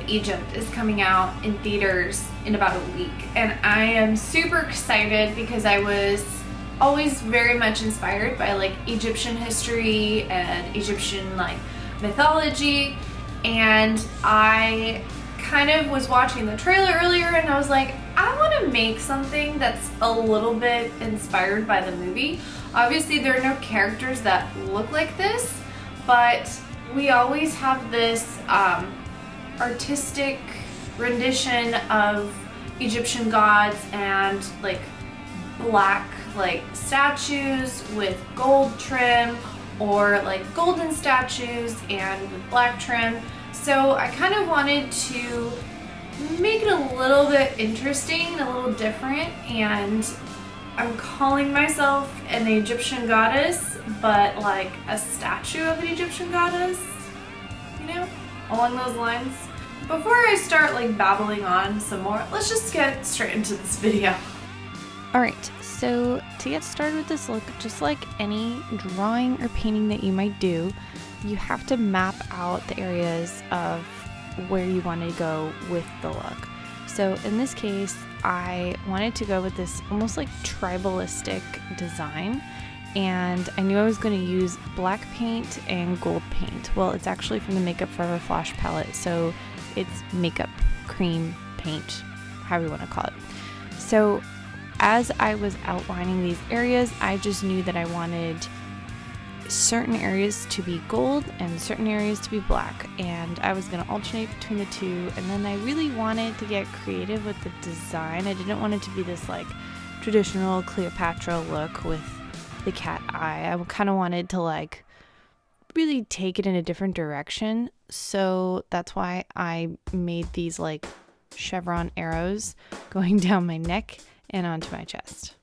Egypt is coming out in theaters in about a week, and I am super excited because I was always very much inspired by like Egyptian history and Egyptian like mythology, and I kind of was watching the trailer earlier and I was like, I want to make something that's a little bit inspired by the movie. Obviously there are no characters that look like this, but we always have this artistic rendition of Egyptian gods and like black like statues with gold trim, or like golden statues and with black trim. So I kind of wanted to make it a little bit interesting, a little different, and I'm calling myself an Egyptian goddess, but like a statue of an Egyptian goddess, you know, along those lines. Before I start like babbling on some more, let's just get straight into this video. Alright, so to get started with this look, just like any drawing or painting that you might do, you have to map out the areas of where you want to go with the look. So in this case, I wanted to go with this almost like tribalistic design, and I knew I was going to use black paint and gold paint. Well, it's actually from the Makeup Forever Flash palette, so it's makeup cream paint, however you want to call it. So as I was outlining these areas, I just knew that I wanted certain areas to be gold and certain areas to be black, and I was going to alternate between the two. And then I really wanted to get creative with the design. I didn't want it to be this like traditional Cleopatra look with the cat eye. I kind of wanted to like really take it in a different direction, so that's why I made these like chevron arrows going down my neck and onto my chest.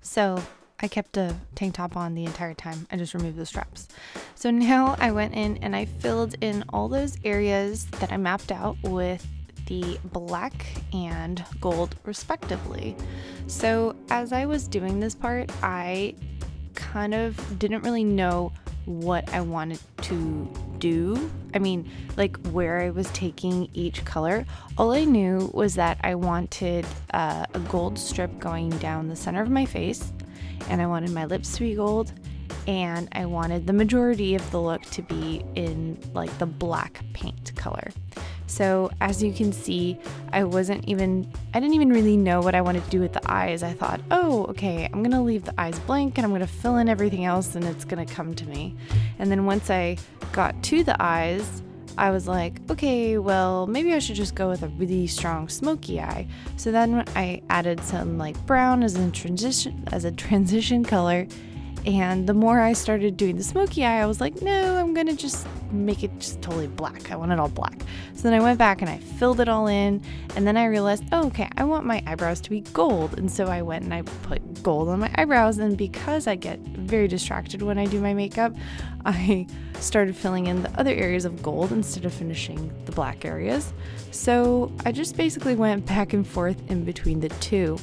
So I kept a tank top on the entire time. I just removed the straps. So now I went in and I filled in all those areas that I mapped out with the black and gold respectively. So as I was doing this part, I kind of didn't really know what I wanted to do. I mean, like where I was taking each color. All I knew was that I wanted a gold strip going down the center of my face, and I wanted my lips to be gold, and I wanted the majority of the look to be in like the black paint color. So as you can see, I didn't even really know what I wanted to do with the eyes. I thought, oh, okay, I'm gonna leave the eyes blank and I'm gonna fill in everything else and it's gonna come to me. And then once I got to the eyes, I was like, okay, well, maybe I should just go with a really strong smoky eye. So then I added some like brown as a transition color. And the more I started doing the smoky eye, I was like, no, I'm gonna just make it just totally black. I want it all black. So then I went back and I filled it all in, and then I realized, oh, okay, I want my eyebrows to be gold. And so I went and I put gold on my eyebrows, and because I get very distracted when I do my makeup, I started filling in the other areas of gold instead of finishing the black areas. So I just basically went back and forth in between the two.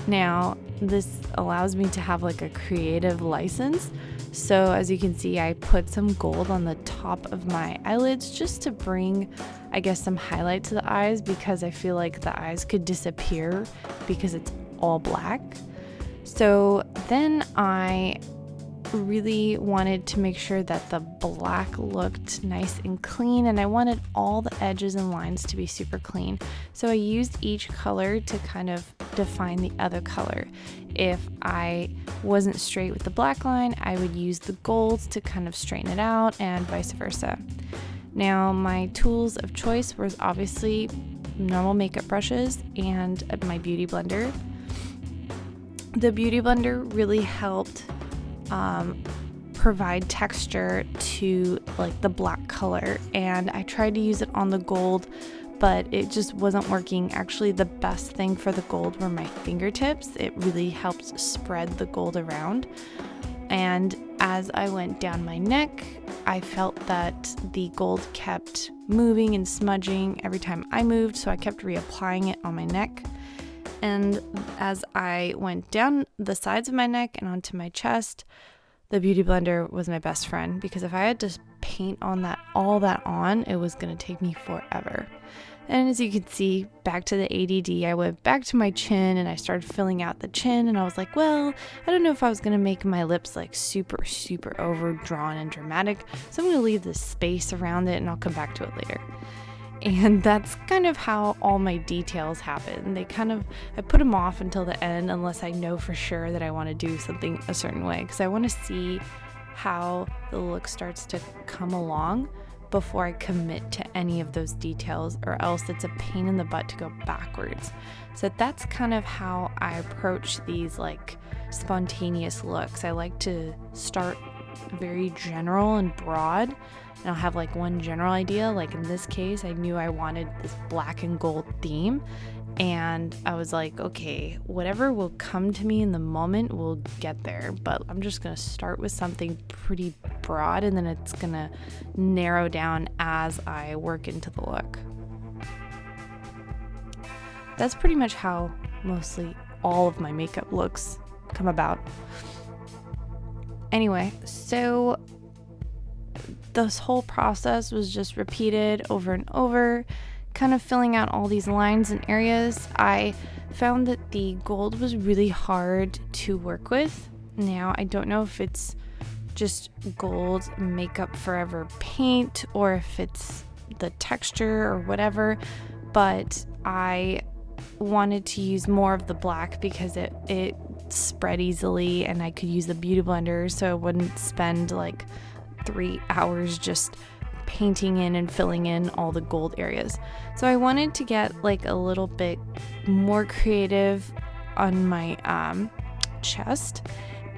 Now, this allows me to have like a creative license. So as you can see, I put some gold on the top of my eyelids just to bring, I guess, some highlight to the eyes, because I feel like the eyes could disappear because it's all black. So then I really wanted to make sure that the black looked nice and clean, and I wanted all the edges and lines to be super clean. So I used each color to kind of define the other color. If I wasn't straight with the black line, I would use the golds to kind of straighten it out, and vice versa. Now, my tools of choice was obviously normal makeup brushes and my beauty blender. The beauty blender really helped provide texture to like the black color, and I tried to use it on the gold, but it just wasn't working. Actually, the best thing for the gold were my fingertips. It really helped spread the gold around. And as I went down my neck, I felt that the gold kept moving and smudging every time I moved, so I kept reapplying it on my neck. And as I went down the sides of my neck and onto my chest, the Beauty Blender was my best friend, because if I had to paint on all that on, it was going to take me forever. And as you can see, back to the ADD, I went back to my chin and I started filling out the chin, and I was like, well, I don't know if I was going to make my lips like super, super overdrawn and dramatic, so I'm going to leave this space around it and I'll come back to it later. And that's kind of how all my details happen. I put them off until the end unless I know for sure that I want to do something a certain way, because I want to see how the look starts to come along before I commit to any of those details, or else it's a pain in the butt to go backwards. So that's kind of how I approach these like spontaneous looks. I like to start very general and broad, and I'll have like one general idea. Like in this case, I knew I wanted this black and gold theme, and I was like, okay, whatever will come to me in the moment will get there, but I'm just gonna start with something pretty broad, and then it's gonna narrow down as I work into the look. That's pretty much how mostly all of my makeup looks come about. Anyway, so this whole process was just repeated over and over, kind of filling out all these lines and areas. I found that the gold was really hard to work with. Now, I don't know if it's just gold Makeup Forever paint or if it's the texture or whatever, but I wanted to use more of the black because it spread easily, and I could use the Beauty Blender so I wouldn't spend like 3 hours just painting in and filling in all the gold areas. So I wanted to get like a little bit more creative on my chest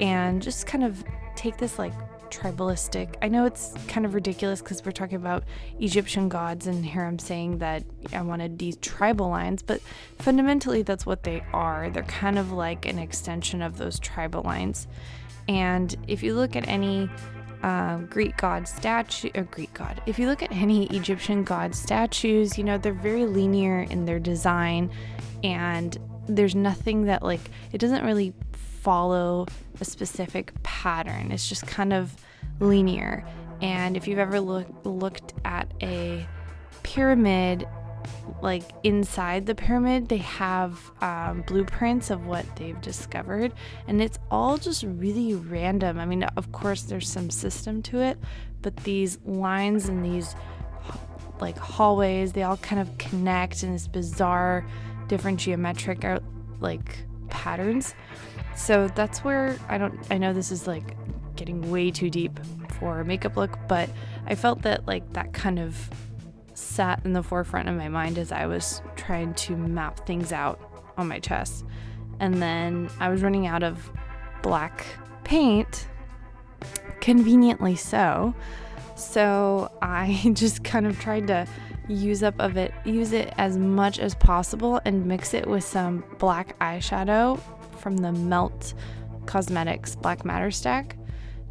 and just kind of take this like tribalistic. I know it's kind of ridiculous because we're talking about Egyptian gods, and here I'm saying that I wanted these tribal lines, but fundamentally that's what they are. They're kind of like an extension of those tribal lines. And if you look at any if you look at any Egyptian god statues, you know, they're very linear in their design, and there's nothing that like, it doesn't really follow a specific pattern. It's just kind of linear. And if you've ever looked at a pyramid, like inside the pyramid they have blueprints of what they've discovered, and it's all just really random. I mean, of course there's some system to it, but these lines and these like hallways, they all kind of connect in this bizarre different geometric like patterns. So that's where I know this is like getting way too deep for a makeup look, but I felt that like that kind of sat in the forefront of my mind as I was trying to map things out on my chest. And then I was running out of black paint, conveniently so I just kind of tried to use it as much as possible and mix it with some black eyeshadow from the Melt Cosmetics Black Matter stack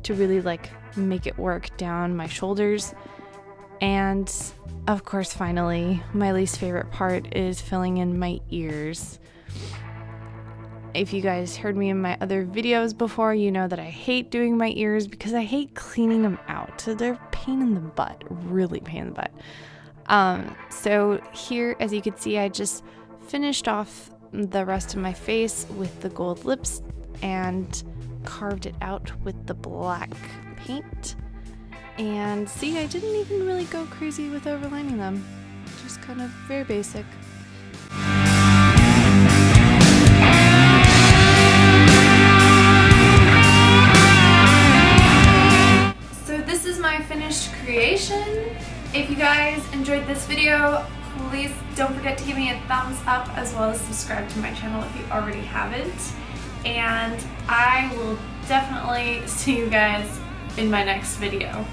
to really like make it work down my shoulders. And of course, finally, my least favorite part is filling in my ears. If you guys heard me in my other videos before, you know that I hate doing my ears because I hate cleaning them out. So they're pain in the butt, really pain in the butt. So here, as you can see, I just finished off the rest of my face with the gold lips and carved it out with the black paint. And see, I didn't even really go crazy with overlining them. Just kind of very basic. So this is my finished creation. If you guys enjoyed this video, please don't forget to give me a thumbs up as well as subscribe to my channel if you already haven't. And I will definitely see you guys in my next video.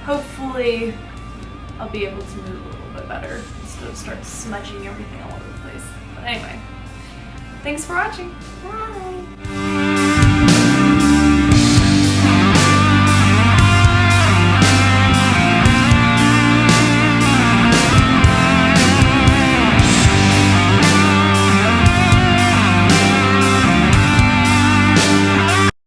Hopefully, I'll be able to move a little bit better instead of start smudging everything all over the place. But anyway, thanks for watching. Bye!